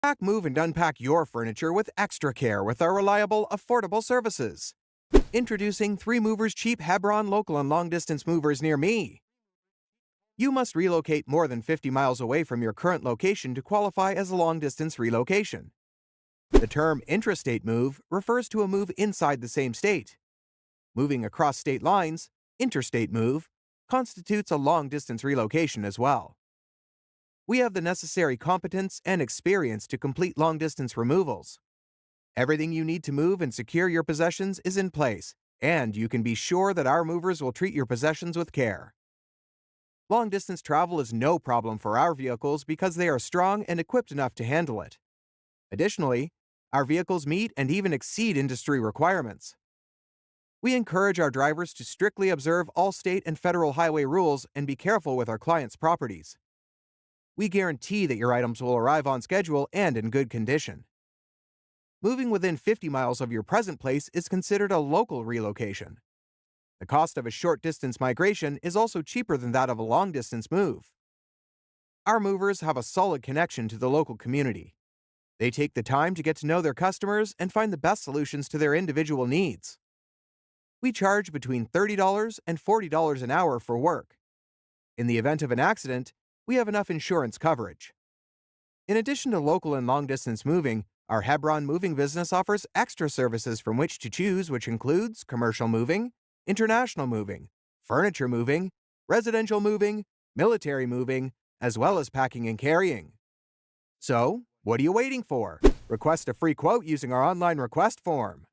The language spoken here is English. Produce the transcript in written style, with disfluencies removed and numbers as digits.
Pack, move, and unpack your furniture with extra care with our reliable, affordable services. Introducing 3 Movers Cheap Hebron local and long-distance movers near me. You must relocate more than 50 miles away from your current location to qualify as a long-distance relocation. The term intrastate move refers to a move inside the same state. Moving across state lines, interstate move, constitutes a long-distance relocation as well. We have the necessary competence and experience to complete long-distance removals. Everything you need to move and secure your possessions is in place, and you can be sure that our movers will treat your possessions with care. Long-distance travel is no problem for our vehicles because they are strong and equipped enough to handle it. Additionally, our vehicles meet and even exceed industry requirements. We encourage our drivers to strictly observe all state and federal highway rules and be careful with our clients' properties. We guarantee that your items will arrive on schedule and in good condition. Moving within 50 miles of your present place is considered a local relocation. The cost of a short-distance migration is also cheaper than that of a long-distance move. Our movers have a solid connection to the local community. They take the time to get to know their customers and find the best solutions to their individual needs. We charge between $30 and $40 an hour for work. In the event of an accident, we have enough insurance coverage. In addition to local and long-distance moving, our Hebron moving business offers extra services from which to choose, which includes commercial moving, international moving, furniture moving, residential moving, military moving, as well as packing and carrying. So, what are you waiting for? Request a free quote using our online request form.